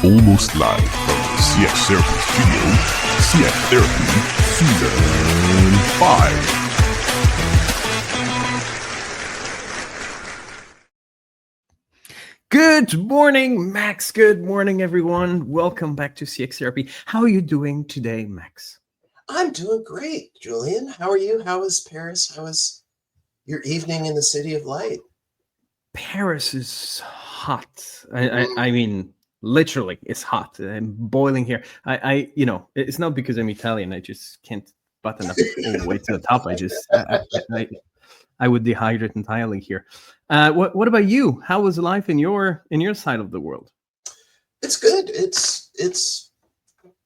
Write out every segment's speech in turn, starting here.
almost live from the CX Therapy Studio, CX Therapy Season 5. Good morning, Max. Good morning, everyone. Welcome back to CX Therapy. How are you doing today, Max? I'm doing great, Julien. How are you? How is Paris? How is your evening in the City of Light? Paris is hot. I mean, literally, it's hot. I'm boiling here. It's not because I'm Italian. I just can't button up all the way to the top. I would dehydrate entirely here. What about you? How was life in your side of the world? It's good. It's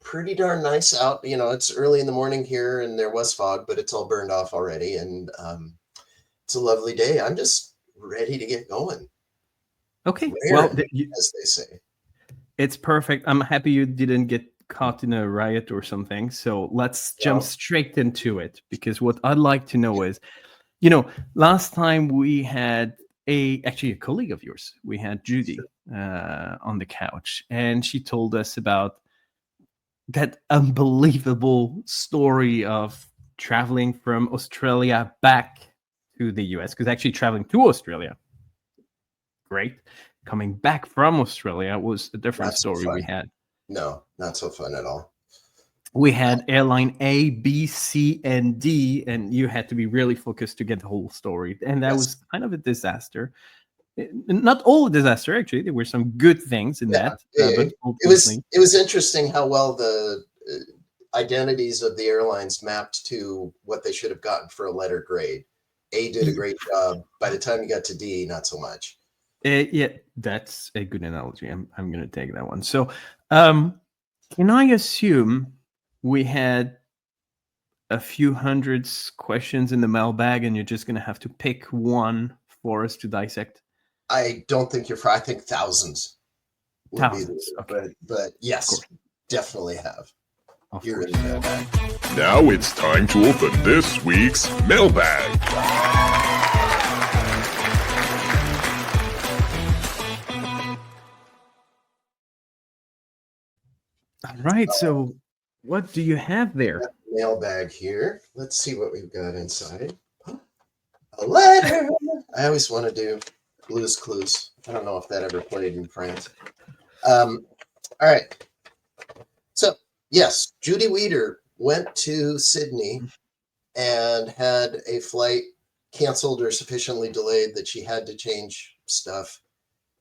pretty darn nice out. You know, it's early in the morning here, and there was fog, but it's all burned off already, and it's a lovely day. I'm just ready to get going. Okay, as they say, it's perfect. I'm happy you didn't get caught in a riot or something. So let's jump straight into it, because what I'd like to know is, last time we had actually a colleague of yours. We had Judy on the couch, and she told us about that unbelievable story of traveling from Australia back to the US, because actually traveling to Australia, great. Coming back from Australia was a different story we had. No, not so fun at all. We had airline A, B, C, and D, and you had to be really focused to get the whole story. And that was kind of a disaster. Not all a disaster, actually. There were some good things in that. It was interesting how well the identities of the airlines mapped to what they should have gotten for a letter grade. A did a great job. By the time you got to D, not so much. Yeah, that's a good analogy. I'm going to take that one. So can I assume we had a few hundreds questions in the mailbag, and you're just going to have to pick one for us to dissect? I don't think you're. I think thousands. Thousands, okay. But yes, definitely have. You're in the mailbag. Now it's time to open this week's mailbag. All right, so what do you have there? Mailbag here. Let's see what we've got inside. A letter. I always want to do Blue's Clues. I don't know if that ever played in France. All right. So, yes, Judy Weeder went to Sydney and had a flight canceled or sufficiently delayed that she had to change stuff.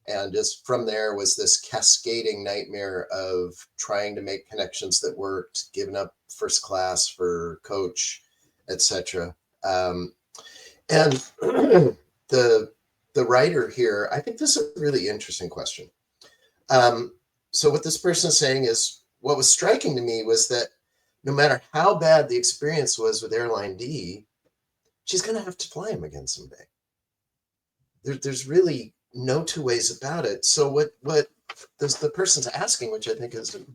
And just from there was this cascading nightmare of trying to make connections that worked, giving up first class for coach, etc. And the writer here, I think this is a really interesting question. So what this person is saying is, what was striking to me was that no matter how bad the experience was with Airline D, she's going to have to fly him again someday. There's really no two ways about it. So what the person's asking, which I think is an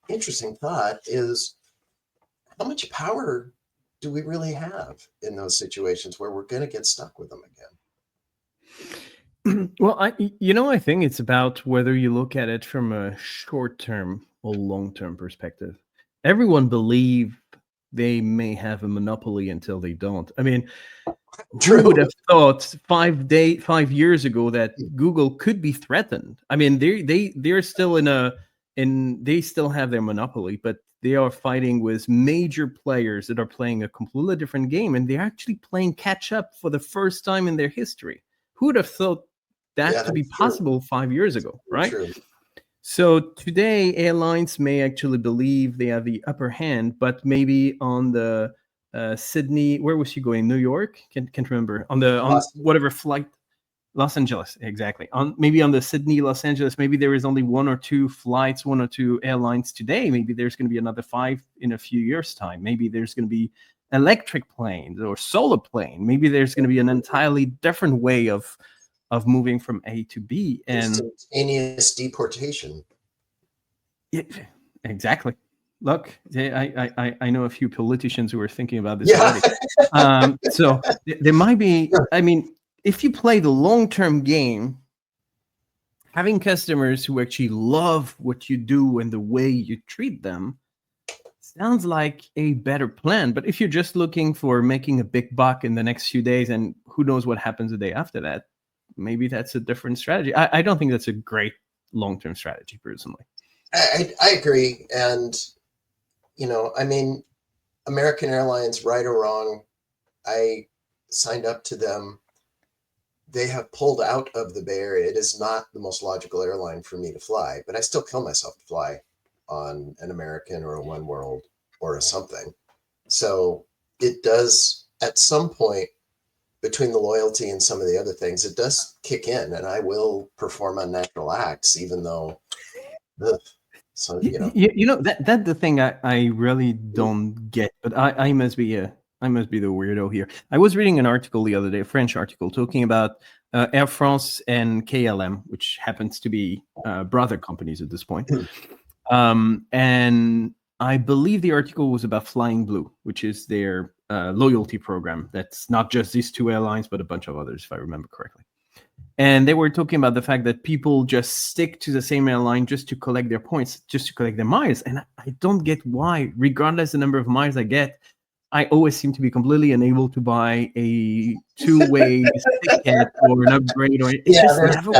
interesting thought, is how much power do we really have in those situations where we're going to get stuck with them again? Well, I think it's about whether you look at it from a short-term or long-term perspective. Everyone believes they may have a monopoly until they don't. I mean, who would have thought 5 years ago that Google could be threatened? I mean, they're still they still have their monopoly, but they are fighting with major players that are playing a completely different game, and they're actually playing catch up for the first time in their history. Who would have thought that to be possible 5 years ago, right? True. So today, airlines may actually believe they have the upper hand, but maybe on the Sydney, where was she going? New York? Can't remember. On whatever flight, Los Angeles, exactly. Maybe on the Sydney, Los Angeles, maybe there is only one or two airlines today. Maybe there's going to be another 5 in a few years' time. Maybe there's going to be electric planes or solar plane. Maybe there's going to be an entirely different way of moving from A to B. And instantaneous deportation. Exactly. Look, I know a few politicians who are thinking about this already. So there might be, I mean, if you play the long-term game, having customers who actually love what you do and the way you treat them sounds like a better plan. But if you're just looking for making a big buck in the next few days and who knows what happens the day after that, maybe that's a different strategy. I don't think that's a great long-term strategy, personally. I agree. And, I mean, American Airlines, right or wrong, I signed up to them. They have pulled out of the Bay Area. It is not the most logical airline for me to fly, but I still kill myself to fly on an American or a One World or a something. So it does, at some point, between the loyalty and some of the other things, it does kick in, and I will perform unnatural acts, even though, so that's the thing I really don't get. But I must be the weirdo here. I was reading an article the other day, a French article, talking about Air France and KLM, which happens to be brother companies at this point. And I believe the article was about Flying Blue, which is their loyalty program. That's not just these two airlines, but a bunch of others, if I remember correctly. And they were talking about the fact that people just stick to the same airline just to collect their points, just to collect their miles. And I don't get why, regardless the number of miles I get, I always seem to be completely unable to buy a two-way ticket or an upgrade. Or it's just never.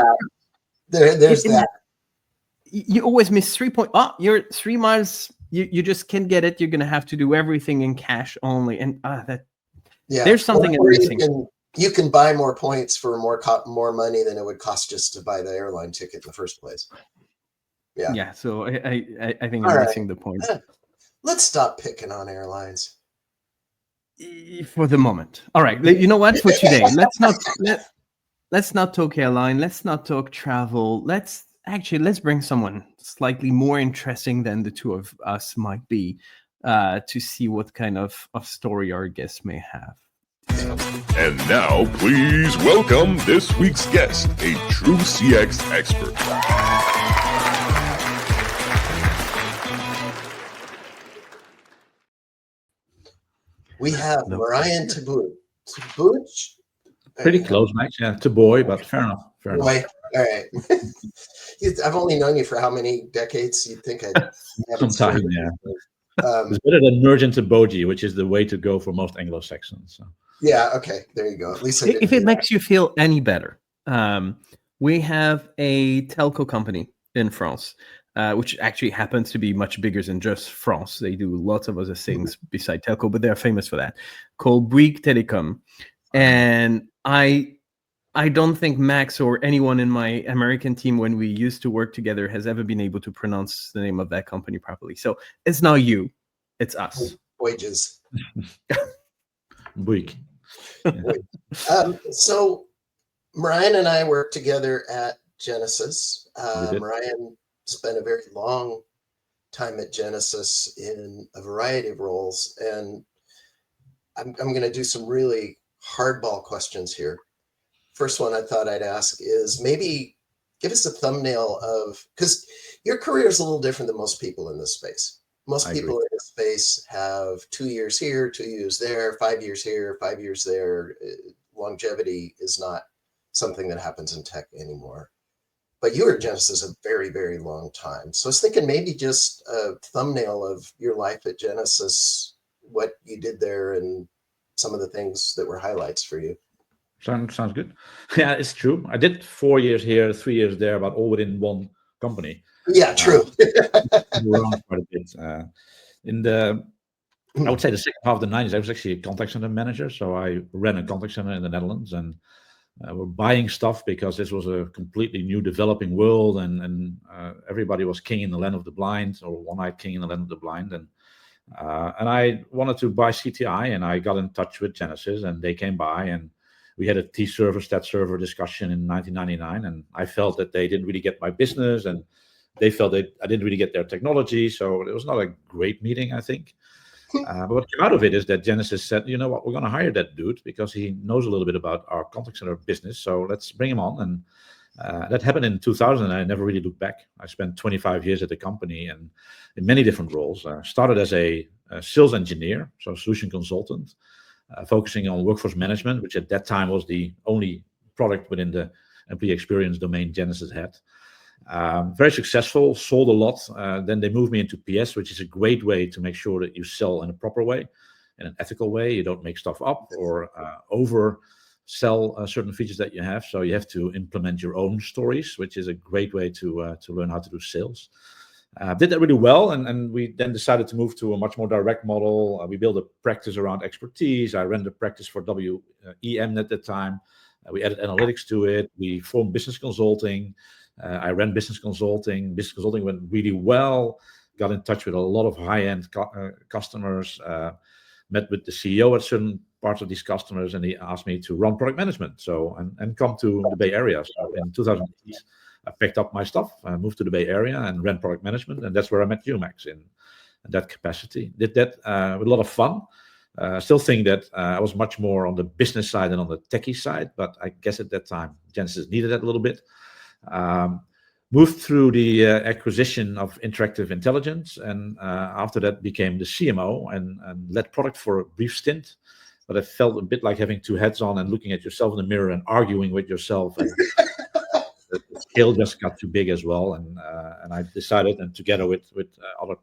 There's that. You always miss 3 points. Oh, you're 3 miles. You just can't get it. You're going to have to do everything in cash only. And there's something missing. You can buy more points for more money than it would cost just to buy the airline ticket in the first place. Yeah. Yeah. So I think I'm missing the point. Let's stop picking on airlines for the moment. All right. You know what? For today, let's not talk airline. Let's not talk travel. Let's bring someone slightly more interesting than the two of us might be, to see what kind of story our guests may have. And now, please welcome this week's guest, a true CX expert. We have Merijn to Booij. Pretty close, Max. Yeah, to Booij, but fair enough. Booij. All right. I've only known you for how many decades? You'd think I'd have some time, yeah. It's better than merge into Booij, which is the way to go for most Anglo-Saxons. So. Yeah, okay. There you go. At least if it makes you feel any better, we have a telco company in France, which actually happens to be much bigger than just France. They do lots of other things beside telco, but they're famous for that, called Bouygues Telecom. And I don't think Max or anyone in my American team, when we used to work together, has ever been able to pronounce the name of that company properly. So it's not you, it's us. Wages. Bouygues. So Merijn and I worked together at Genesys. Merijn spent a very long time at Genesys in a variety of roles. And I'm going to do some really hardball questions here. First one I thought I'd ask is maybe give us a thumbnail of, because your career is a little different than most people in this space. Most people in this space have 2 years here, 2 years there, 5 years here, 5 years there. Longevity is not something that happens in tech anymore. But you were at Genesys a very, very long time. So I was thinking maybe just a thumbnail of your life at Genesys, what you did there, and some of the things that were highlights for you. Sounds good. Yeah, it's true. I did 4 years here, 3 years there, but all within one company. Yeah, true. Around quite a bit. I would say the second half of the 90s, I was actually a contact center manager. So I ran a contact center in the Netherlands, and we're buying stuff because this was a completely new developing world, and everybody was king in the land of the blind, or one-eyed king in the land of the blind. And I wanted to buy CTI, and I got in touch with Genesys, and they came by, and we had a T-server, stat-server discussion in 1999, and I felt that they didn't really get my business, and they felt that I didn't really get their technology, so it was not a great meeting, I think. But what came out of it is that Genesys said, you know what, we're going to hire that dude because he knows a little bit about our contact center business, so let's bring him on. And that happened in 2000, and I never really looked back. I spent 25 years at the company and in many different roles. Started as a sales engineer, so solution consultant, focusing on workforce management, which at that time was the only product within the employee experience domain Genesys had. Very successful, sold a lot. Then they moved me into PS, which is a great way to make sure that you sell in a proper way, in an ethical way. You don't make stuff up or over sell certain features that you have. So you have to implement your own stories, which is a great way to learn how to do sales. Did that really well, and we then decided to move to a much more direct model. We built a practice around expertise. I ran the practice for WEM at the time. We added analytics to it. We formed business consulting. I ran business consulting. Business consulting went really well. Got in touch with a lot of high-end customers. Met with the CEO at certain parts of these customers, and he asked me to run product management. So and come to the Bay Area. So in 2008, I picked up my stuff, moved to the Bay Area, and ran product management, and that's where I met you, Max, in that capacity. Did that with a lot of fun. Still think that I was much more on the business side than on the techie side, but I guess at that time Genesys needed that a little bit. Moved through the acquisition of Interactive Intelligence, and after that became the CMO and led product for a brief stint. But I felt a bit like having two hats on and looking at yourself in the mirror and arguing with yourself. And the scale just got too big as well, and I decided, and together with other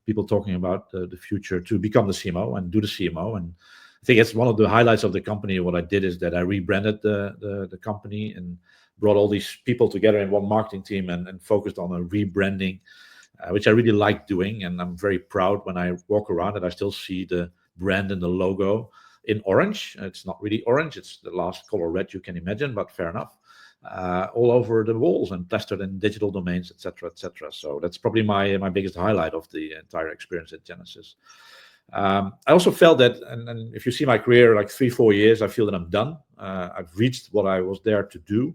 people talking about the future, to become the CMO and do the CMO. And I think it's one of the highlights of the company. What I did is that I rebranded the company and brought all these people together in one marketing team and focused on a rebranding, which I really like doing. And I'm very proud when I walk around that I still see the brand and the logo in orange. It's not really orange, it's the last color red you can imagine, but fair enough. All over the walls and plastered in digital domains, etc., etc. So that's probably my biggest highlight of the entire experience at Genesys. I also felt that, and if you see my career, like 3-4 years, I feel that I'm done. I've reached what I was there to do.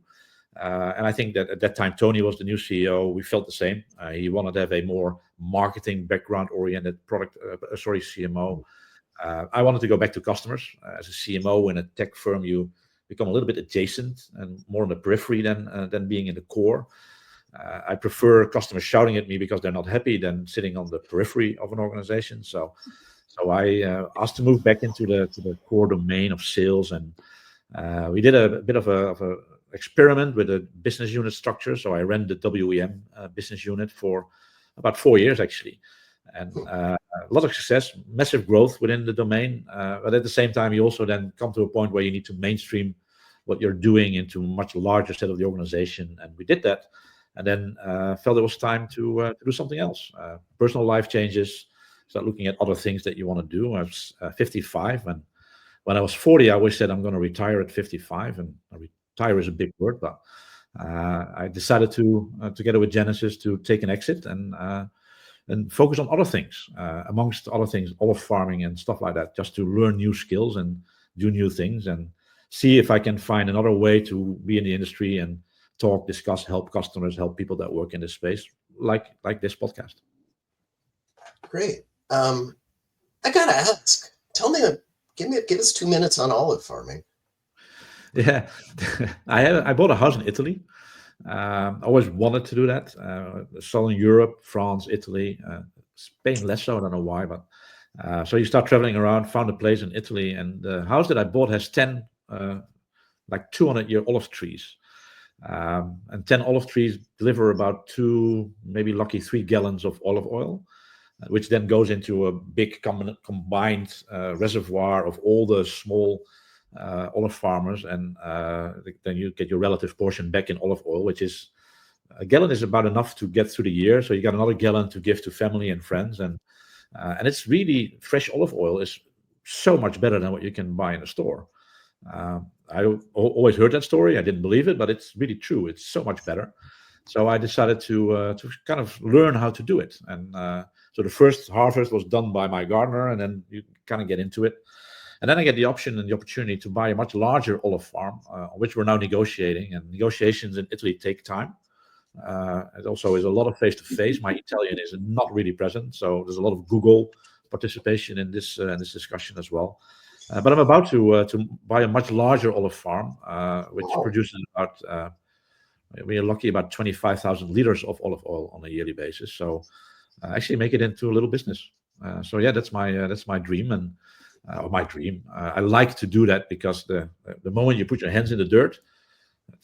And I think that at that time, Tony was the new CEO. We felt the same. He wanted to have a more marketing background-oriented CMO. I wanted to go back to customers. As a CMO in a tech firm, you become a little bit adjacent and more on the periphery than being in the core. I prefer customers shouting at me because they're not happy than sitting on the periphery of an organization. So I asked to move back into the core domain of sales, and we did a bit of a experiment with a business unit structure. So I ran the WEM business unit for about 4 years actually, and a lot of success, massive growth within the domain. But at the same time, you also then come to a point where you need to mainstream what you're doing into a much larger set of the organization, and we did that. And then felt it was time to do something else. Personal life changes. Start looking at other things that you want to do. I was 55, and when I was 40, I always said I'm going to retire at 55, and retire is a big word, but I decided to together with Genesys to take an exit and focus on other things, amongst other things, olive farming and stuff like that, just to learn new skills and do new things and see if I can find another way to be in the industry and talk, discuss, help customers, help people that work in this space, like this podcast. Great. I gotta ask. Tell me, give us 2 minutes on olive farming. Yeah, I bought a house in Italy. I always wanted to do that. Southern Europe, France, Italy, Spain less so. I don't know why, but so you start traveling around. Found a place in Italy, and the house that I bought has 10 like 200-year olive trees. And 10 olive trees deliver about 2, maybe lucky 3 gallons of olive oil, which then goes into a big combined reservoir of all the small olive farmers, and then you get your relative portion back in olive oil, which is a gallon is about enough to get through the year. So you got another gallon to give to family and friends, and it's really, fresh olive oil is so much better than what you can buy in a store. I always heard that story. I didn't believe it, but it's really true. It's so much better. So I decided to kind of learn how to do it. And so the first harvest was done by my gardener, and then you kind of get into it. And then I get the option and the opportunity to buy a much larger olive farm, on which we're now negotiating. And negotiations in Italy take time. It also is a lot of face-to-face. My Italian is not really present, so there's a lot of Google participation in this discussion as well. But I'm about to buy a much larger olive farm, which produces about, we are lucky, about 25,000 liters of olive oil on a yearly basis. So actually make it into a little business. So yeah, that's my dream, and my dream. I like to do that because the moment you put your hands in the dirt,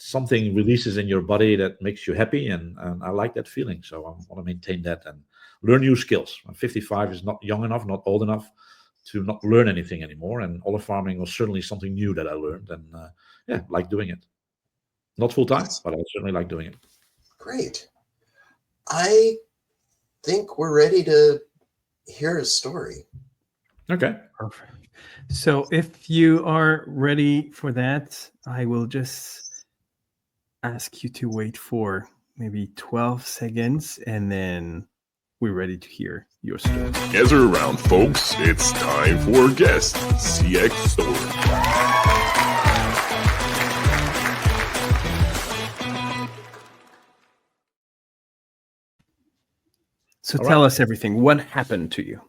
something releases in your body that makes you happy, and I like that feeling. So I want to maintain that and learn new skills. 55 is not young enough, not old enough to not learn anything anymore. And olive farming was certainly something new that I learned, and like doing it. Not full time, but I certainly like doing it. Great. I think we're ready to hear his story. Okay. Perfect. So if you are ready for that, I will just ask you to wait for maybe 12 seconds, and then we're ready to hear your story. Gather around, folks. It's time for Guest CX Story. So tell us everything. What happened to you?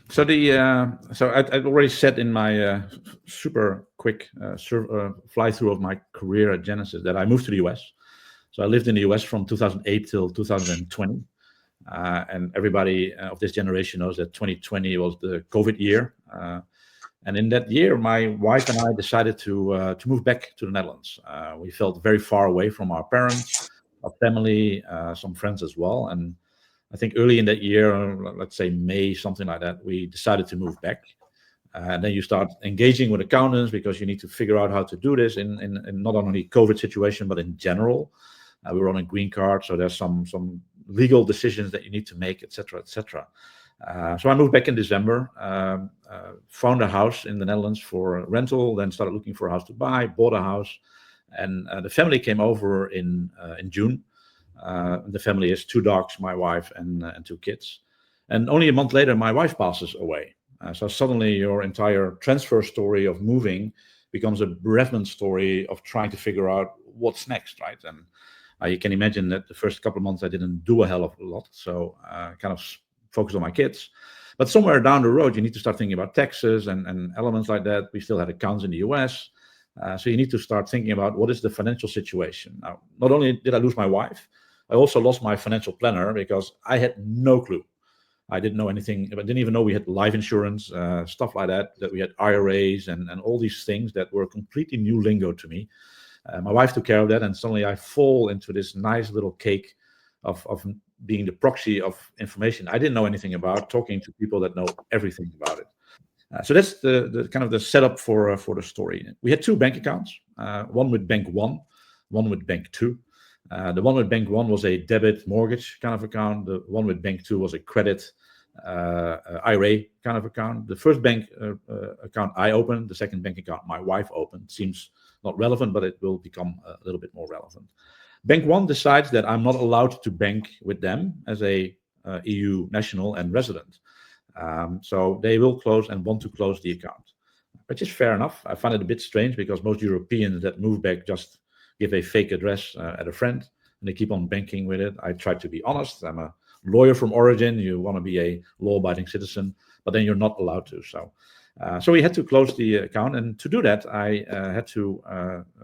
So I already said in my super quick fly through of my career at Genesys that I moved to the US. So I lived in the US from 2008 till 2020. And everybody of this generation knows that 2020 was the COVID year. And in that year, my wife and I decided to move back to the Netherlands. We felt very far away from our parents, our family, some friends as well. And I think early in that year, let's say May, something like that, we decided to move back. And then you start engaging with accountants because you need to figure out how to do this in not only COVID situation, but in general. We were on a green card, so there's some legal decisions that you need to make, etc., etc. So I moved back in December, found a house in the Netherlands for rental, then started looking for a house to buy, bought a house, and the family came over in June. The family is 2 dogs, my wife, and 2 kids. And only a month later, my wife passes away. So suddenly your entire transfer story of moving becomes a bereavement story of trying to figure out what's next, right? And you can imagine that the first couple of months I didn't do a hell of a lot. So kind of focused on my kids. But somewhere down the road, you need to start thinking about taxes and elements like that. We still had accounts in the US. So you need to start thinking about what is the financial situation. Now, not only did I lose my wife, I also lost my financial planner because I had no clue. I didn't know anything. I didn't even know we had life insurance, stuff like that we had IRAs and all these things that were completely new lingo to me. My wife took care of that, and suddenly I fall into this nice little cake of being the proxy of information I didn't know anything about, talking to people that know everything about it. So that's the kind of the setup for the story. We had 2 bank accounts, one with Bank One, one with Bank Two. The one with Bank One was a debit mortgage kind of account. The one with Bank Two was a credit IRA kind of account. The first bank account I opened, the second bank account my wife opened. Seems not relevant, but it will become a little bit more relevant. Bank One decides that I'm not allowed to bank with them as a EU national and resident. So they will close and want to close the account, which is fair enough. I find it a bit strange because most Europeans that move back just give a fake address at a friend and they keep on banking with it. I try to be honest. I'm a lawyer from origin. You want to be a law-abiding citizen, but then you're not allowed to. So we had to close the account, and to do that, I had to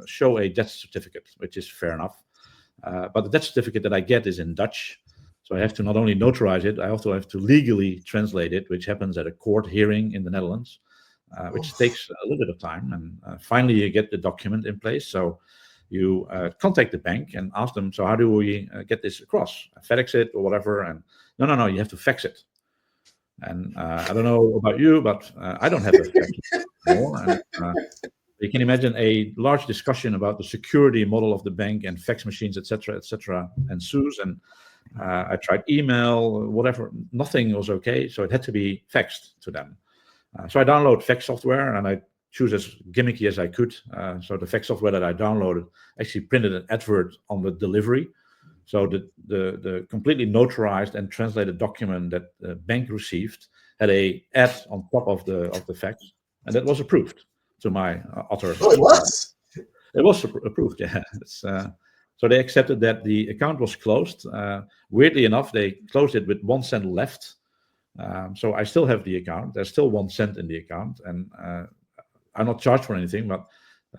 show a death certificate, which is fair enough. But the death certificate that I get is in Dutch. So I have to not only notarize it, I also have to legally translate it, which happens at a court hearing in the Netherlands, which takes a little bit of time. And finally, you get the document in place. So you contact the bank and ask them, so how do we get this across? FedEx it or whatever? And no, you have to fax it. And I don't know about you, but I don't have a fax anymore. And, you can imagine a large discussion about the security model of the bank and fax machines, etc., ensues. And I tried email, whatever, nothing was okay. So it had to be faxed to them. So I download fax software and I choose as gimmicky as I could. So the fax software that I downloaded actually printed an advert on the delivery. So the completely notarized and translated document that the bank received had a ad on top of the fax, and that was approved to my utter. Oh, it was? It was approved, yeah. So they accepted that the account was closed. Weirdly enough, they closed it with 1 cent left. So I still have the account. There's still 1 cent in the account, and I'm not charged for anything, but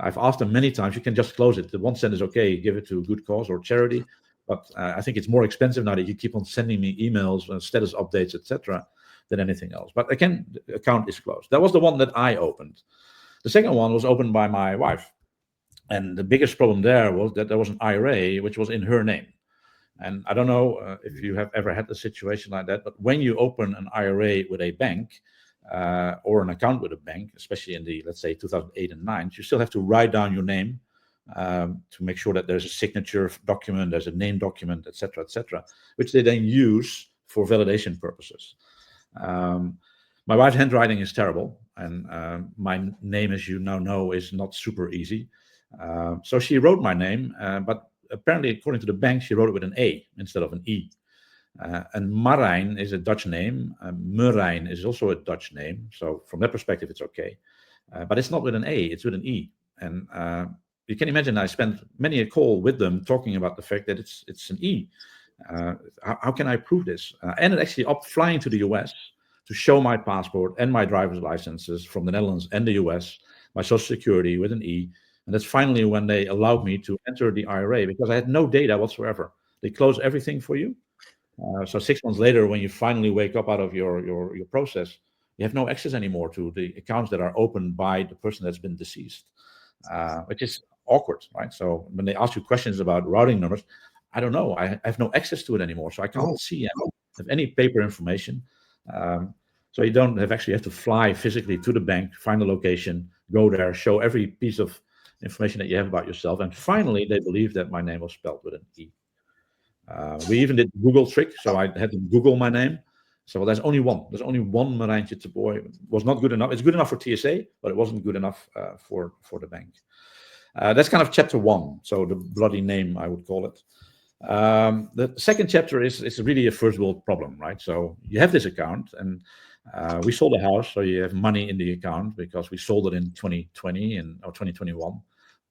I've asked them many times, you can just close it. The 1 cent is okay, give it to a good cause or charity. But I think it's more expensive now that you keep on sending me emails, status updates, etc., than anything else. But again, the account is closed. That was the one that I opened. The second one was opened by my wife. And the biggest problem there was that there was an IRA which was in her name. And I don't know if you have ever had a situation like that, but when you open an IRA with a bank or an account with a bank, especially in the, let's say, 2008 and 9, you still have to write down your name to make sure that there's a signature document, there's a name document, etc., which they then use for validation purposes. My wife's handwriting is terrible, and my name, as you now know, is not super easy. So she wrote my name, but apparently, according to the bank, she wrote it with an A instead of an E. And Merijn is a Dutch name. Merijn is also a Dutch name. So from that perspective, it's okay. But it's not with an A, it's with an E. And you can imagine I spent many a call with them talking about the fact that it's an E. How can I prove this? I ended actually up flying to the US to show my passport and my driver's licenses from the Netherlands and the US, my social security with an E. And that's finally when they allowed me to enter the IRA, because I had no data whatsoever. They close everything for you. So 6 months later, when you finally wake up out of your process, you have no access anymore to the accounts that are opened by the person that's been deceased, which is awkward, right? So when they ask you questions about routing numbers, I don't know. I have no access to it anymore, so I can't see any paper information. So you don't have to fly physically to the bank, find a location, go there, show every piece of information that you have about yourself, and finally they believed that my name was spelled with an E. We even did the Google trick, so I had to Google my name. So there's only one. There's only one Merijntje de Booij. It was not good enough. It's good enough for TSA, but it wasn't good enough for the bank. That's kind of chapter 1. So the bloody name, I would call it. The second chapter is really a first world problem, right? So you have this account, and we sold a house, so you have money in the account because we sold it in 2020 or 2021.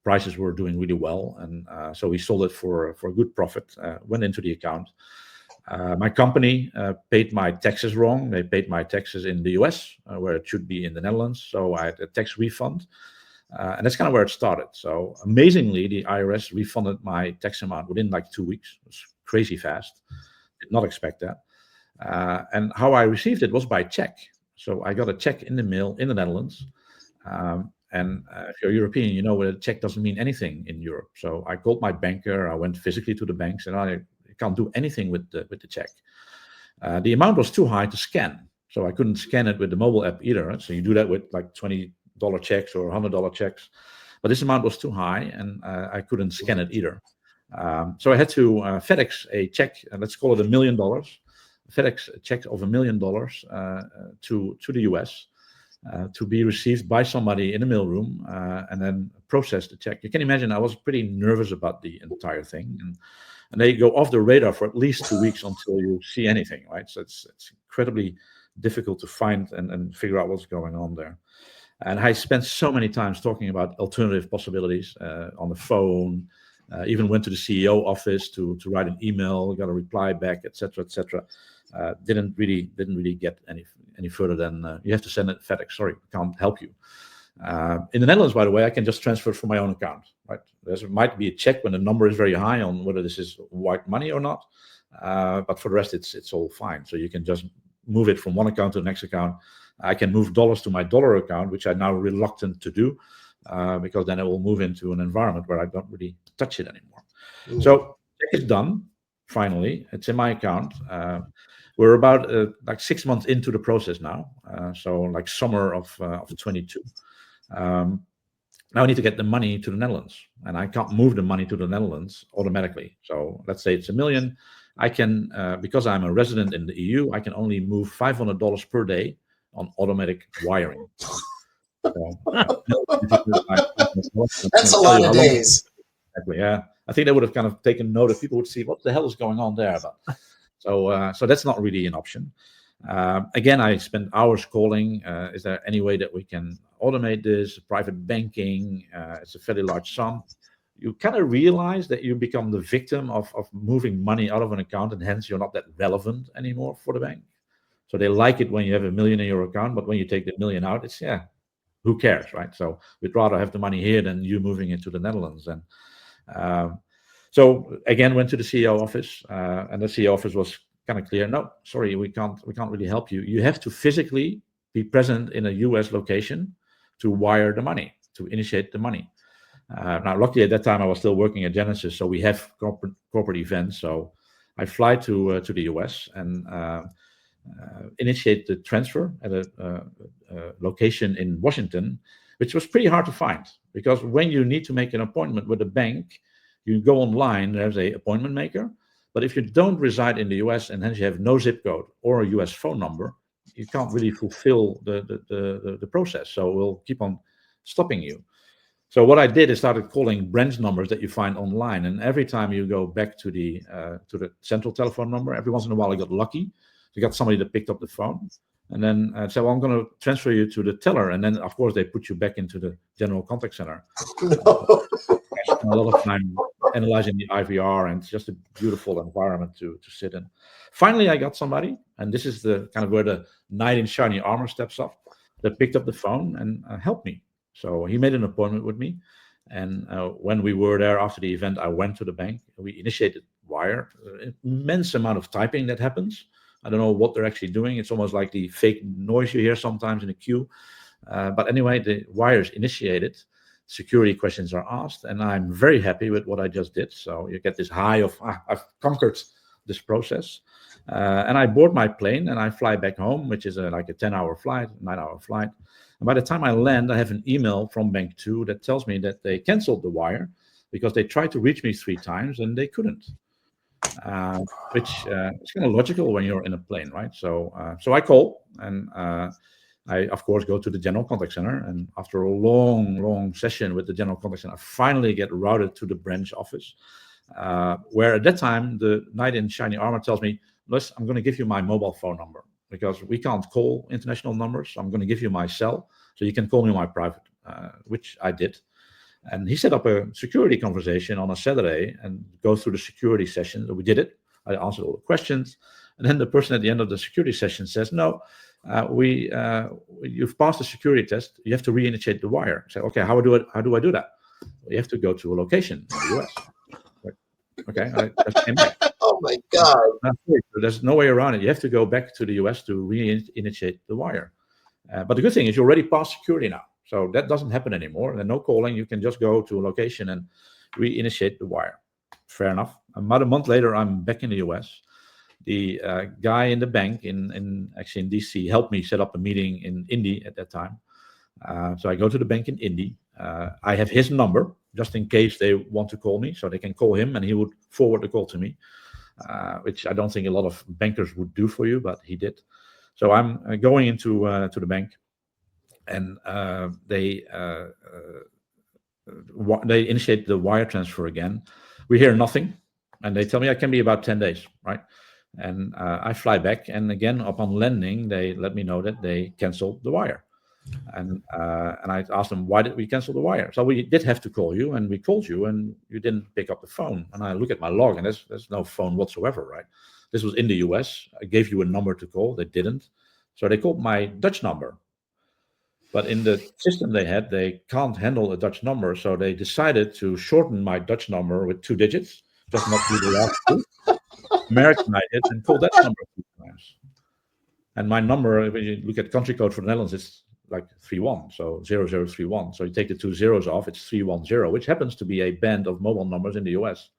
Prices were doing really well, and so we sold it for a good profit. Went into the account. My company paid my taxes wrong. They paid my taxes in the US, where it should be in the Netherlands. So I had a tax refund, and that's kind of where it started. So amazingly, the IRS refunded my tax amount within like 2 weeks. It was crazy fast. Did not expect that. And how I received it was by check. So I got a check in the mail in the Netherlands. And if you're European, you know that a check doesn't mean anything in Europe. So I called my banker. I went physically to the bank, and I can't do anything with the check. The amount was too high to scan, so I couldn't scan it with the mobile app either. Right? So you do that with like $20 checks or $100 checks, but this amount was too high, and I couldn't scan it either. So I had to FedEx a check, let's call it $1 million. FedEx a check of $1 million to the US. To be received by somebody in the mailroom and then process the check. You can imagine I was pretty nervous about the entire thing, and they go off the radar for at least 2 weeks until you see anything, right? So it's incredibly difficult to find and figure out what's going on there. And I spent so many times talking about alternative possibilities on the phone. Even went to the CEO office to write an email, got a reply back, etc., etc. Didn't really get any further than you have to send it FedEx. Sorry, can't help you. In the Netherlands, by the way, I can just transfer it from my own account. Right, there might be a check when the number is very high on whether this is white money or not, but for the rest, it's all fine. So you can just move it from one account to the next account. I can move dollars to my dollar account, which I'm now reluctant to do because then it will move into an environment where I don't really touch it anymore. Mm. So check is done. Finally, it's in my account. We're about like 6 months into the process now. So like summer of 22. Now I need to get the money to the Netherlands, and I can't move the money to the Netherlands automatically. So let's say it's $1 million. I can, because I'm a resident in the EU, I can only move $500 per day on automatic wiring. So, that's a lot of days. Exactly, yeah. I think they would have kind of taken note if people would see what the hell is going on there. But so that's not really an option. Again, I spent hours calling. Is there any way that we can automate this? Private banking, it's a fairly large sum. You kind of realize that you become the victim of moving money out of an account, and hence you're not that relevant anymore for the bank. So they like it when you have $1 million in your account, but when you take the $1 million out, it's, who cares, right? So we'd rather have the money here than you moving it to the Netherlands. And so again, went to the CEO office, and the CEO office was kind of clear. No, sorry, we can't really help you. You have to physically be present in a US location to wire the money, to initiate the money. Now, luckily at that time I was still working at Genesys, so we have corporate events. So I fly to the US and initiate the transfer at a location in Washington, which was pretty hard to find, because when you need to make an appointment with a bank, you go online, there's a appointment maker. But if you don't reside in the US and hence you have no zip code or a US phone number, you can't really fulfill the process. So we'll keep on stopping you. So what I did is started calling branch numbers that you find online, and every time you go back to the central telephone number, every once in a while I got lucky. So you got somebody that picked up the phone, and then said, "Well, I'm going to transfer you to the teller," and then of course they put you back into the general contact center. No. I spent a lot of time analyzing the IVR, and it's just a beautiful environment to sit in. Finally, I got somebody, and this is the kind of where the knight in shiny armor steps up, that picked up the phone and helped me. So he made an appointment with me, and when we were there after the event, I went to the bank. We initiated wire. Immense amount of typing that happens. I don't know what they're actually doing. It's almost like the fake noise you hear sometimes in a queue. But anyway, the wire is initiated. Security questions are asked, and I'm very happy with what I just did. So you get this high of, I've conquered this process. And I board my plane and I fly back home, which is like a 10-hour flight, 9-hour flight. And by the time I land, I have an email from Bank 2 that tells me that they canceled the wire because they tried to reach me 3 times and they couldn't. Which is kind of logical when you're in a plane, right? So I call and I, of course, go to the general contact center. And after a long session with the general contact center, I finally get routed to the branch office, where at that time, the knight in shiny armor tells me, "Listen, I'm going to give you my mobile phone number because we can't call international numbers. So I'm going to give you my cell so you can call me on my private," which I did. And he set up a security conversation on a Saturday and go through the security session. So we did it. I answered all the questions. And then the person at the end of the security session says, "No, you've passed the security test. You have to reinitiate the wire." I say, "Okay, how do I do that?" "Well, you have to go to a location in the US." Like, okay, I just came back. Oh my God. There's no way around it. You have to go back to the US to reinitiate the wire. But the good thing is you already passed security now. So that doesn't happen anymore. And no calling. You can just go to a location and reinitiate the wire. Fair enough. About a month later, I'm back in the US. The guy in the bank in DC helped me set up a meeting in Indy at that time. So I go to the bank in Indy. I have his number just in case they want to call me, so they can call him and he would forward the call to me, which I don't think a lot of bankers would do for you, but he did. So I'm going into to the bank, and they initiate the wire transfer again. We hear nothing, and they tell me I can be about 10 days, right? And I fly back, and again, upon landing, they let me know that they canceled the wire. And I asked them, "Why did we cancel the wire?" "So we did have to call you, and we called you, and you didn't pick up the phone." And I look at my log, and there's no phone whatsoever, right? This was in the US. I gave you a number to call. They didn't. So they called my Dutch number. But in the system they can't handle a Dutch number. So they decided to shorten my Dutch number with 2 digits, just not do the last 2. Americanize it and call that number 2 times. And my number, when you look at country code for the Netherlands, it's like 31, so 0031. So you take the 2 zeros off, it's 310, which happens to be a band of mobile numbers in the US.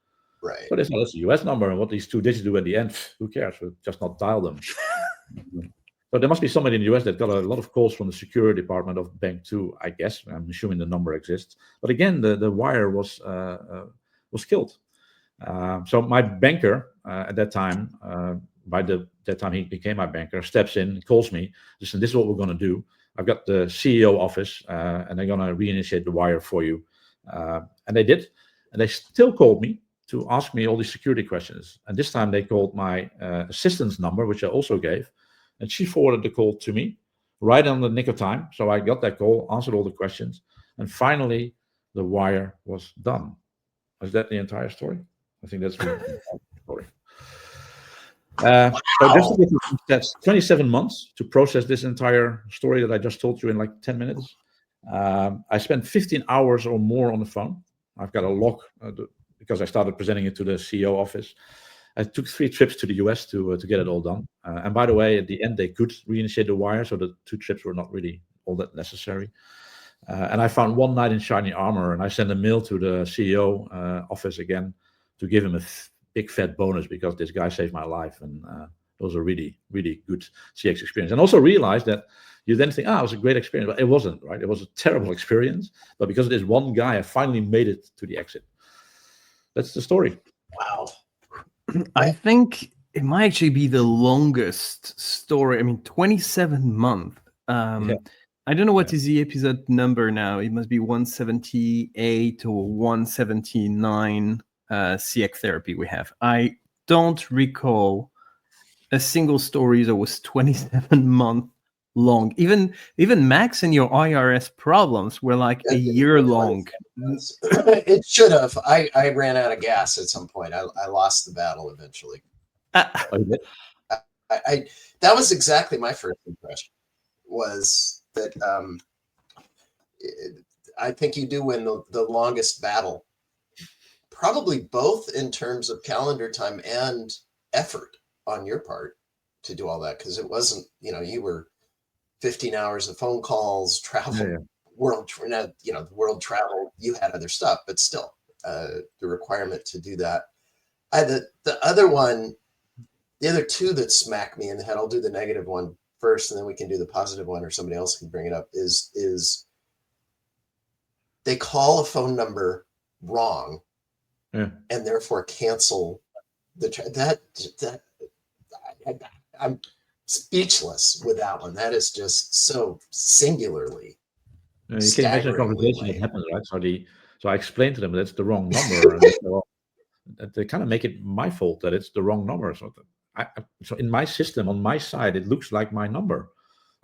Right. So that's a US number, and what these 2 digits do at the end, who cares? We'll just not dial them. So there must be somebody in the US that got a lot of calls from the security department of Bank 2, I guess. I'm assuming the number exists. But again, the wire was killed. So my banker at that time, that time he became my banker, steps in, calls me, "Listen, this is what we're going to do. I've got the CEO office, and they're going to reinitiate the wire for you." And they did. And they still called me to ask me all these security questions. And this time they called my assistant's number, which I also gave. And she forwarded the call to me right on the nick of time. So I got that call, answered all the questions. And finally, the wire was done. Is that the entire story? I think that's the entire story. So just to get you, that's 27 months to process this entire story that I just told you in like 10 minutes. I spent 15 hours or more on the phone. I've got a log because I started presenting it to the CEO office. I took 3 trips to the US to get it all done. And by the way, at the end, they could reinitiate the wire, so the 2 trips were not really all that necessary. And I found one knight in shiny armor, and I sent a mail to the CEO office again to give him a big fat bonus because this guy saved my life. And it was a really, really good CX experience. And also realized that you then think, it was a great experience, but it wasn't, right? It was a terrible experience. But because of this one guy, I finally made it to the exit. That's the story. Wow. I think it might actually be the longest story. I mean, 27 months. Yeah. I don't know what is the episode number now. It must be 178 or 179 CX therapy we have. I don't recall a single story that was 27 months long. Even Max and your IRS problems were like a year long. It should have. I ran out of gas at some point. I lost the battle eventually. That was exactly my first impression. Was that I think you do win the longest battle, probably both in terms of calendar time and effort on your part to do all that, because it wasn't, you were 15 hours of phone calls, travel, world travel. You had other stuff, but still, the requirement to do that. The other two that smack me in the head. I'll do the negative one first, and then we can do the positive one, or somebody else can bring it up. Is they call a phone number wrong, and therefore cancel I'm speechless with that one. That is just so singularly. You can imagine a conversation that happens, right? So I explained to them that's the wrong number, and they say, well, they kind of make it my fault that it's the wrong number. So in my system, on my side, it looks like my number.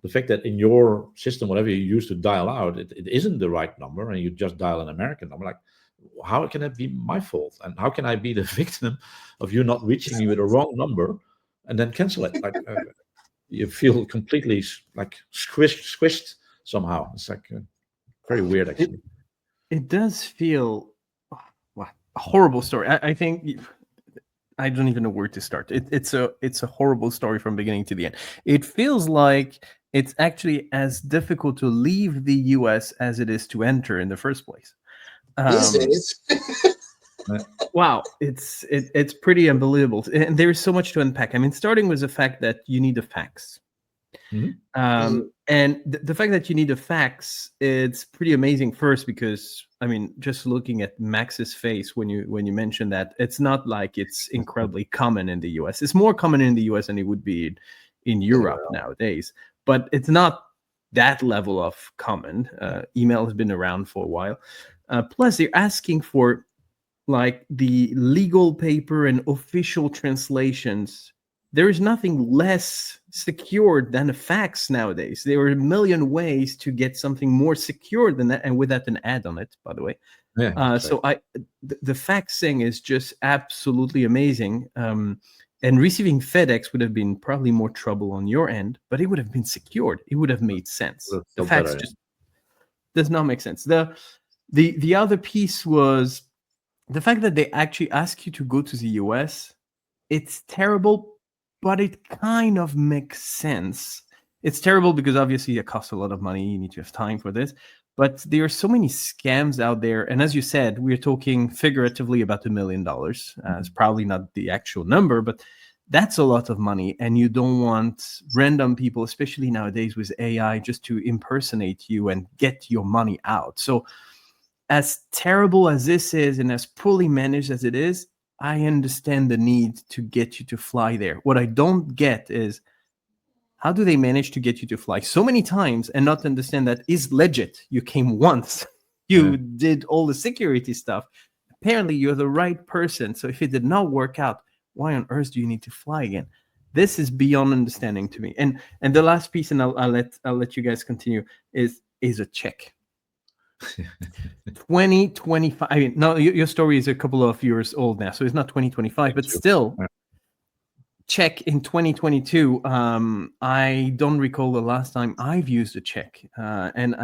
The fact that in your system, whatever you use to dial out, it isn't the right number, and you just dial an American number. Like, how can it be my fault? And how can I be the victim of you not reaching me with a wrong number and then cancel it? Like, you feel completely like squished somehow. It's like very weird, actually. It does feel a horrible story. I think I don't even know where to start. It's a horrible story from beginning to the end. It feels like it's actually as difficult to leave the US as it is to enter in the first place. These days. Wow, it's pretty unbelievable, and there's so much to unpack. I mean, starting with the fact that you need a fax, and the fact that you need a fax, it's pretty amazing. First, because I mean, just looking at Max's face when you mention that, it's not like it's incredibly common in the US. It's more common in the US than it would be in Europe nowadays, but it's not that level of common. Email has been around for a while. Plus, they're asking for like the legal paper and official translations. There is nothing less secured than a fax nowadays. There are a million ways to get something more secure than that, and with that, an ad on it, by the way. So the faxing is just absolutely amazing. And receiving FedEx would have been probably more trouble on your end, but it would have been secured. It would have made sense. The fax just does not make sense. The other piece was the fact that they actually ask you to go to the US. It's terrible, but it kind of makes sense. It's terrible because obviously it costs a lot of money. You need to have time for this. But there are so many scams out there. And as you said, we're talking figuratively about $1 million. It's probably not the actual number, but that's a lot of money. And you don't want random people, especially nowadays with AI, just to impersonate you and get your money out. So as terrible as this is and as poorly managed as it is, I understand the need to get you to fly there. What I don't get is, how do they manage to get you to fly so many times and not understand that is legit? You came once, you did all the security stuff. Apparently, you're the right person. So if it did not work out, why on earth do you need to fly again? This is beyond understanding to me. And the last piece, and I'll let you guys continue, is a check. 2025. I mean, no, your story is a couple of years old now, so it's not 2025, but still. Check in 2022. I don't recall the last time I've used a check, and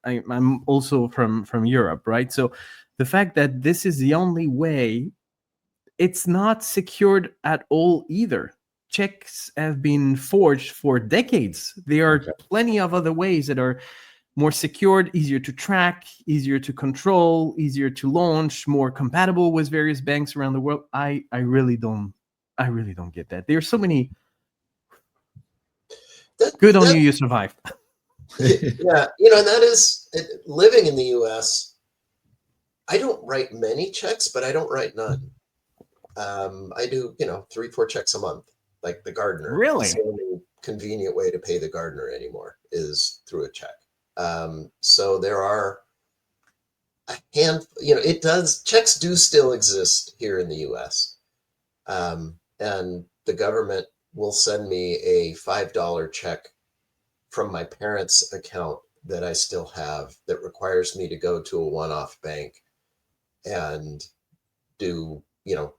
I'm also from Europe, right? So the fact that this is the only way, it's not secured at all either. Checks have been forged for decades. There are plenty of other ways that are more secured, easier to track, easier to control, easier to launch, more compatible with various banks around the world. I really don't get that. There's so many. Good on you survived. Yeah, that is living in the U.S. I don't write many checks, but I don't write none. I do, 3-4 checks a month, like the gardener. Really? It's the only convenient way to pay the gardener anymore is through a check. So there are a handful, checks do still exist here in the U.S. And the government will send me a $5 check from my parents' account that I still have that requires me to go to a one-off bank and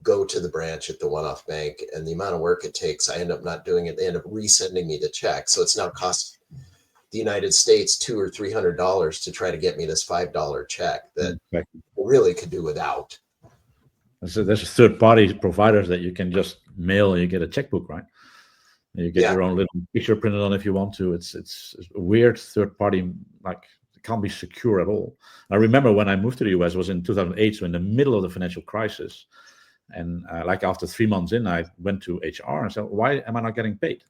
go to the branch at the one-off bank, and the amount of work it takes, I end up not doing it. They end up resending me the check. So it's now cost the United States $200 or $300 to try to get me this $5 check that I really could do without. So there's third-party providers that you can just mail and you get a checkbook, right? You get your own little picture printed on if you want to. It's a weird third-party, like it can't be secure at all. I remember when I moved to the US, it was in 2008, so in the middle of the financial crisis. And like after 3 months in, I went to HR and said, why am I not getting paid?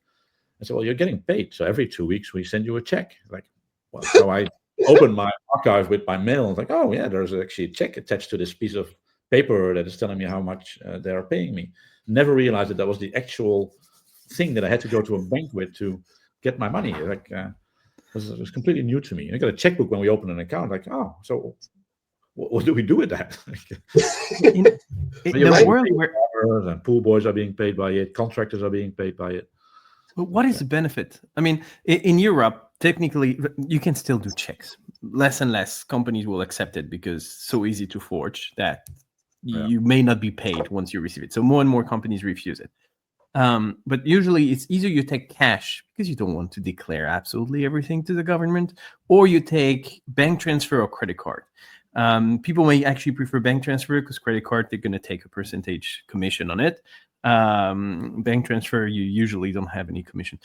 I said, well, you're getting paid. So every 2 weeks, we send you a check. Like, well, so I opened my archive with my mail. And was like, oh, yeah, there's actually a check attached to this piece of paper that is telling me how much they are paying me. Never realized that was the actual thing that I had to go to a bank with to get my money. Like, it was completely new to me. I got a checkbook when we opened an account. Like, oh, so what do we do with that? In the world where and pool boys are being paid by it, contractors are being paid by it. What is the benefit? I mean, in Europe, technically, you can still do checks. Less and less companies will accept it because it's so easy to forge that you may not be paid once you receive it. So more and more companies refuse it. But usually it's either you take cash because you don't want to declare absolutely everything to the government, or you take bank transfer or credit card. People may actually prefer bank transfer because credit card, they're going to take a percentage commission on it. Bank transfer, you usually don't have any commission.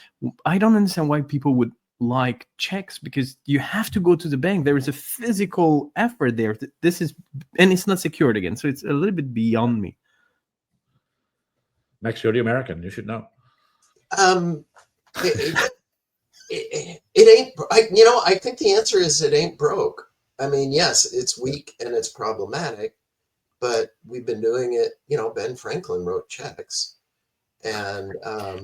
I don't understand why people would like checks, because you have to go to the bank. There is a physical effort there. And it's not secured again. So it's a little bit beyond me. Max, you're the American. You should know. It ain't. I think the answer is it ain't broke. I mean, yes, it's weak and it's problematic, but we've been doing it. Ben Franklin wrote checks, and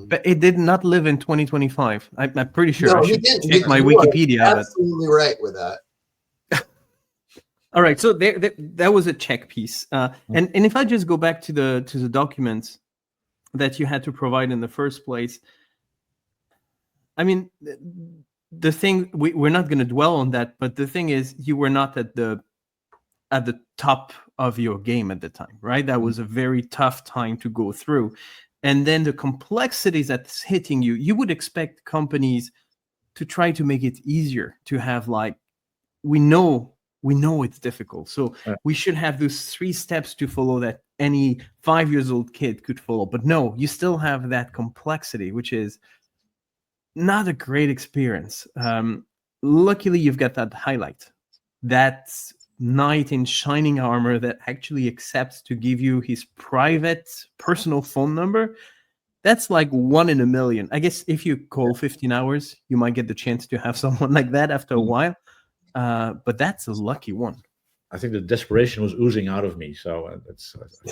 but it did not live in 2025. I'm pretty sure. No, I should check my Wikipedia. Absolutely right with that. All right, so that was a check piece, and if I just go back to the documents that you had to provide in the first place, I mean, the thing we're not going to dwell on that, but the thing is, you were not at the top of your game at the time, right? That was a very tough time to go through, and then the complexities that's hitting you. You would expect companies to try to make it easier to have, like, we know it's difficult, so we should have those 3 steps to follow that any 5-year-old kid could follow. But no, you still have that complexity, which is not a great experience. Luckily, you've got that highlight, that knight in shining armor that actually accepts to give you his private personal phone number. That's like 1 in a million. I guess if you call 15 hours, you might get the chance to have someone like that after a while. But that's a lucky one. I think the desperation was oozing out of me. So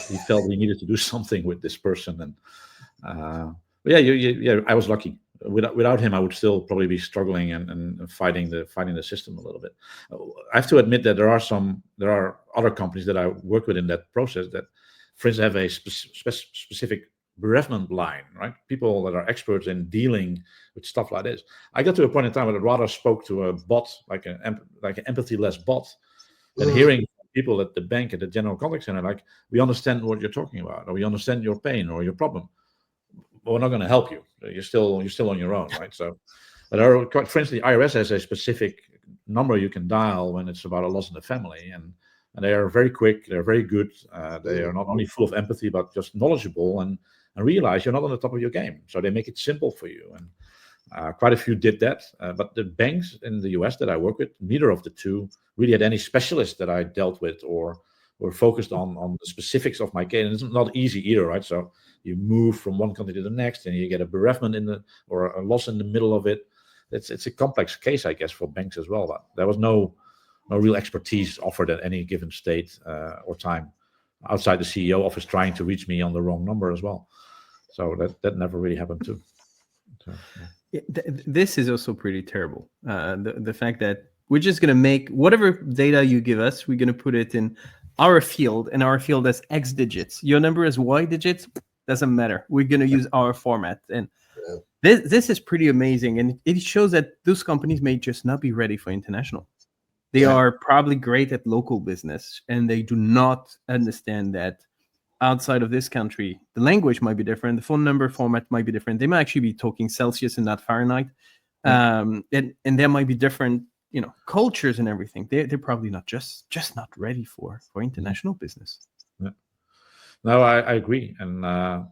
he felt he needed to do something with this person. And I was lucky. Without him, I would still probably be struggling and fighting the system a little bit. I have to admit that there are other companies that I work with in that process that, for instance, have a specific bereavement line, right? People that are experts in dealing with stuff like this. I got to a point in time where I'd rather spoke to a bot, like an empathy-less bot, than hearing people at the bank, at the general contact center, like, we understand what you're talking about, or we understand your pain or your problem, but we're not going to help you. You're still on your own, right? So, but for instance, the IRS has a specific number you can dial when it's about a loss in the family, and they are very quick. They're very good. They are not only full of empathy, but just knowledgeable and realize you're not on the top of your game. So they make it simple for you. Quite a few did that, but the banks in the US that I work with, neither of the two really had any specialists that I dealt with or were focused on the specifics of my case. And it's not easy either, right? So you move from one country to the next, and you get a bereavement or a loss in the middle of it. It's a complex case, I guess, for banks as well. But there was no real expertise offered at any given state or time outside the CEO office trying to reach me on the wrong number as well. So that never really happened too. So, yeah. This is also pretty terrible. The fact that we're just going to make whatever data you give us, we're going to put it in our field, and our field has X digits. Your number is Y digits, doesn't matter. We're going to use our format. And this is pretty amazing. And it shows that those companies may just not be ready for international. They are probably great at local business, and they do not understand that outside of this country, the language might be different, the phone number format might be different. They might actually be talking Celsius and not Fahrenheit, and there might be different, cultures and everything. They're probably not just not ready for international business. Yeah. No, I agree, and I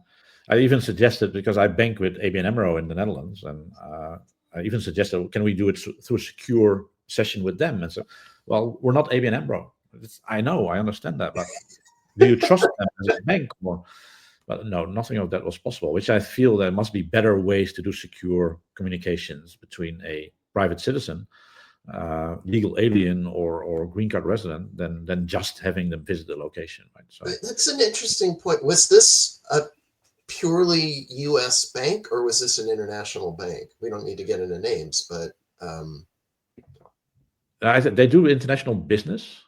even suggested, because I bank with ABN AMRO in the Netherlands, and I even suggested, can we do it through a secure session with them? And so, well, we're not ABN AMRO. I know, I understand that, but do you trust them as a bank? But no, nothing of that was possible, which I feel there must be better ways to do secure communications between a private citizen, legal alien, or green card resident than just having them visit the location. Right? So that's an interesting point. Was this a purely U.S. bank, or was this an international bank? We don't need to get into names, but they do international business.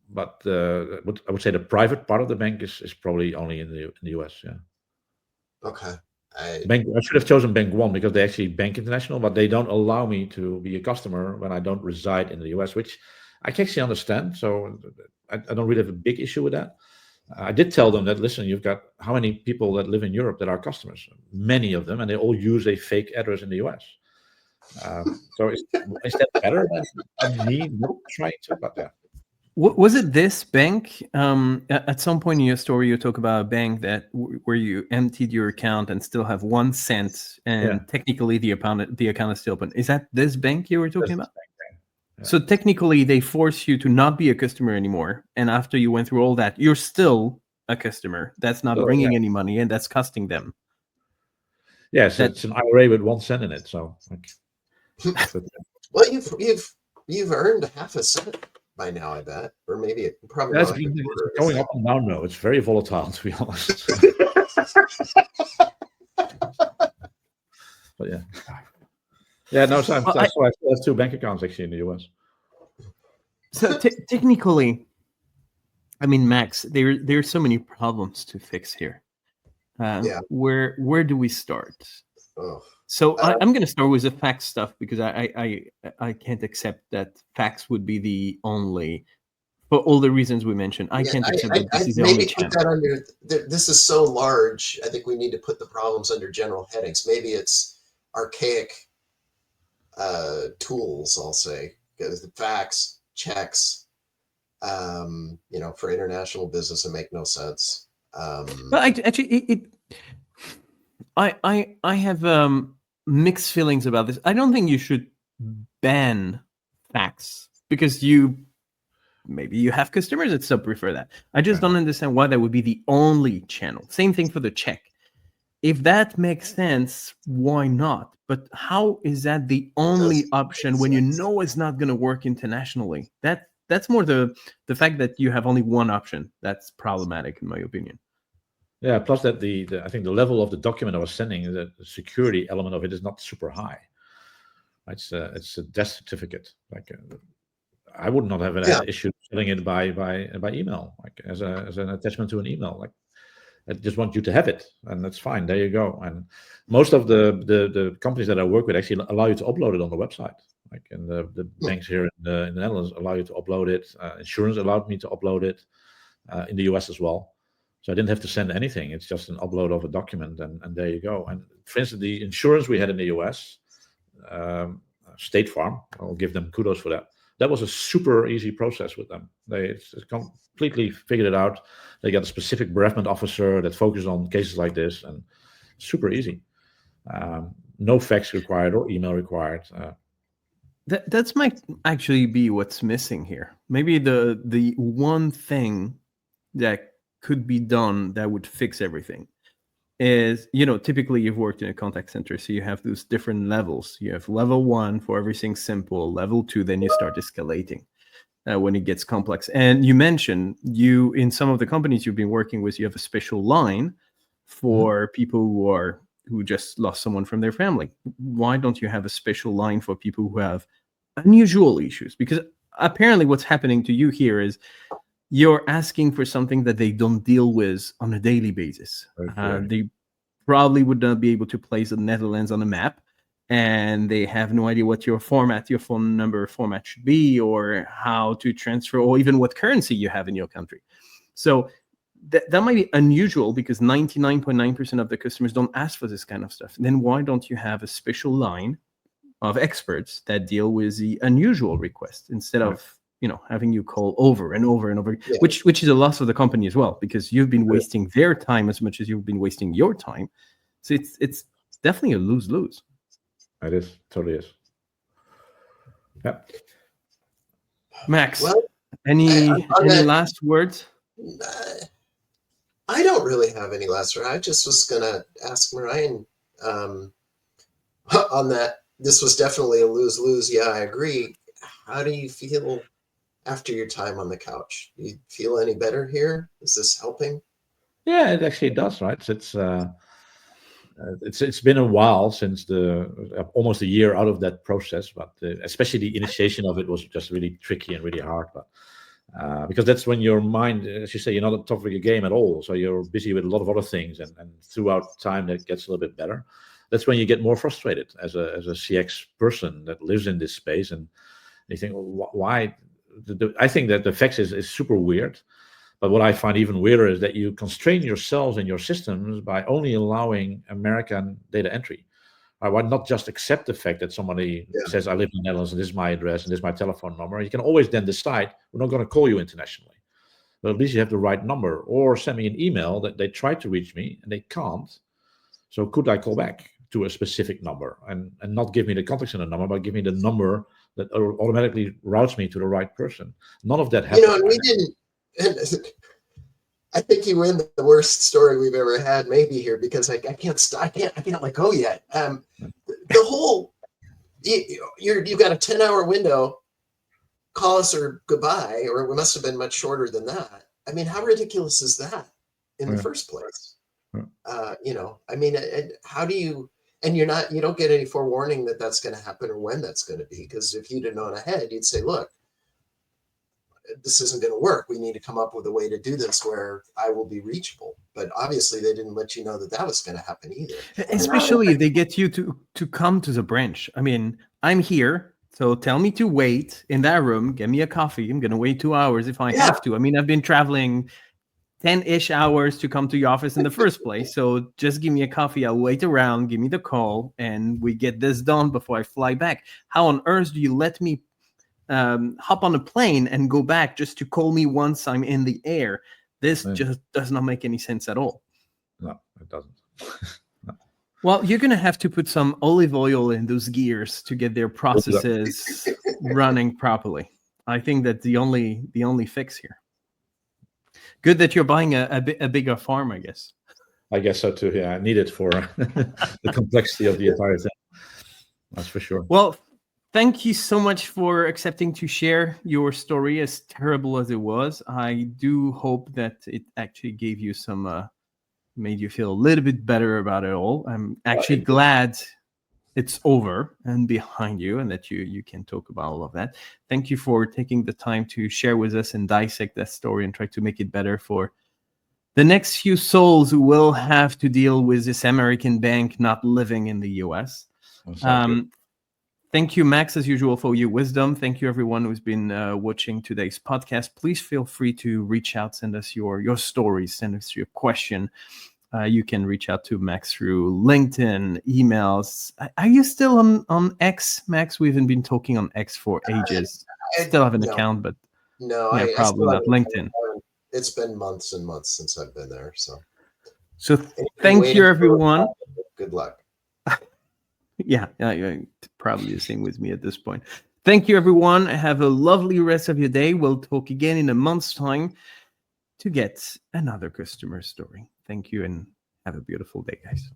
But I would say the private part of the bank is probably only in the US. Yeah. Okay. I should have chosen Bank One because they actually bank international, but they don't allow me to be a customer when I don't reside in the US, which I can actually understand. So I don't really have a big issue with that. I did tell them that, listen, you've got how many people that live in Europe that are customers? Many of them, and they all use a fake address in the US. So is that better than me not trying to? But yeah. Was it this bank? At some point in your story, you talk about a bank where you emptied your account and still have 1 cent, and technically the account is still open. Is that this bank you were talking about? Yeah. So technically, they force you to not be a customer anymore, and after you went through all that, you're still a customer. That's not bringing any money, and that's costing them. Yes, it's an IRA with 1 cent in it. So, well, you've earned half a cent by now, I bet, or maybe it probably that's going up and down now. It's very volatile, to be honest. But no. So that's why I still have 2 bank accounts actually in the US. So technically, I mean, Max, there's so many problems to fix here. Where do we start? Oh. So I'm going to start with the fax stuff, because I can't accept that fax would be the only, for all the reasons we mentioned. I can't accept that this is the only channel. This is so large. I think we need to put the problems under general headings. Maybe it's archaic tools, I'll say, because the fax, checks, for international business, that make no sense. But actually, I have mixed feelings about this. I don't think you should ban fax, because maybe you have customers that still prefer that. I just don't understand why that would be the only channel. Same thing for the check. If that makes sense, why not? But how is that the only option when you know it's not going to work internationally? That's more the fact that you have only one option. That's problematic, in my opinion. Yeah, plus that I think the level of the document I was sending, the security element of it is not super high. It's a death certificate. Like I would not have an issue sending it by email, like as an attachment to an email. Like I just want you to have it, and that's fine. There you go. And most of the companies that I work with actually allow you to upload it on the website. Like, and the banks here in the Netherlands allow you to upload it. Insurance allowed me to upload it in the US as well. So I didn't have to send anything. It's just an upload of a document, and there you go. And for instance, the insurance we had in the US, State Farm, I'll give them kudos for that. That was a super easy process with them. They completely figured it out. They got a specific bereavement officer that focused on cases like this, and super easy. no fax required or email required. That's might actually be what's missing here. Maybe the one thing that could be done that would fix everything is, typically you've worked in a contact center, so you have those different levels. You have level 1 for everything simple, level 2, then you start escalating when it gets complex. And you mentioned in some of the companies you've been working with, you have a special line for people who just lost someone from their family. Why don't you have a special line for people who have unusual issues? Because apparently what's happening to you here is you're asking for something that they don't deal with on a daily basis. They probably would not be able to place the Netherlands on a map, and they have no idea what your phone number format should be, or how to transfer, or even what currency you have in your country. So that might be unusual, because 99.9% of the customers don't ask for this kind of stuff. Then why don't you have a special line of experts that deal with the unusual requests, instead of having you call over and over and over, which is a loss of the company as well, because you've been wasting their time as much as you've been wasting your time. So it's definitely a lose-lose. It is, totally is. Yeah. Max, any last words? I don't really have any last words. I just was gonna ask Merijn on that. This was definitely a lose-lose. Yeah, I agree. How do you feel after your time on the couch? Do you feel any better here? Is this helping? Yeah, it actually does, right? It's been a while since almost a year out of that process, but especially the initiation of it was just really tricky and really hard. But because that's when your mind, as you say, you're not on top of your game at all, so you're busy with a lot of other things, and throughout time that gets a little bit better. That's when you get more frustrated as a CX person that lives in this space, and you think, well, why? I think that the fax is super weird, but what I find even weirder is that you constrain yourselves and your systems by only allowing American data entry. Why not just accept the fact that somebody says, I live in the Netherlands, and this is my address, and this is my telephone number? You can always then decide, we're not going to call you internationally, but at least you have the right number. Or send me an email that they tried to reach me and they can't. So could I call back to a specific number, and not give me the contact center number, but give me the number that automatically routes me to the right person? None of that happened. And we didn't. And I think you win the worst story we've ever had, maybe here, because I can't let go yet. The whole, you've got a 10-hour window. Call us or goodbye, or it must have been much shorter than that. I mean, how ridiculous is that in the first place? I mean, how do you? And you don't get any forewarning that that's going to happen or when that's going to be. Because if you'd have known ahead, you'd say, look, this isn't going to work. We need to come up with a way to do this where I will be reachable. But obviously they didn't let you know that was going to happen either. Especially if they get you to come to the branch. I mean, I'm here, so tell me to wait in that room. Get me a coffee. I'm going to wait 2 hours if I have to. I mean, I've been traveling 10-ish hours to come to your office in the first place. So just give me a coffee. I'll wait around. Give me the call, and we get this done before I fly back. How on earth do you let me hop on a plane and go back just to call me once I'm in the air? This just does not make any sense at all. No, it doesn't. No. Well, you're going to have to put some olive oil in those gears to get their processes running properly. I think that's the only fix here. Good that you're buying a bigger farm, I guess. I guess so too. Yeah, I need it for the complexity of the entire thing. That's for sure. Well, thank you so much for accepting to share your story, as terrible as it was. I do hope that it actually gave you made you feel a little bit better about it all. I'm actually glad it's over and behind you, and that you can talk about all of that. Thank you for taking the time to share with us and dissect that story and try to make it better for the next few souls who will have to deal with this American bank not living in the US. Thank you, Max, as usual, for your wisdom. Thank you, everyone who's been watching today's podcast. Please feel free to reach out, send us your stories, send us your question. You can reach out to Max through LinkedIn, emails. Are you still on X, Max? We haven't been talking on X for ages. I still have an account, but probably not LinkedIn. It's been months and months since I've been there. So thank you, everyone. Good luck. Yeah, probably the same with me at this point. Thank you, everyone. Have a lovely rest of your day. We'll talk again in a month's time to get another customer story. Thank you and have a beautiful day, guys.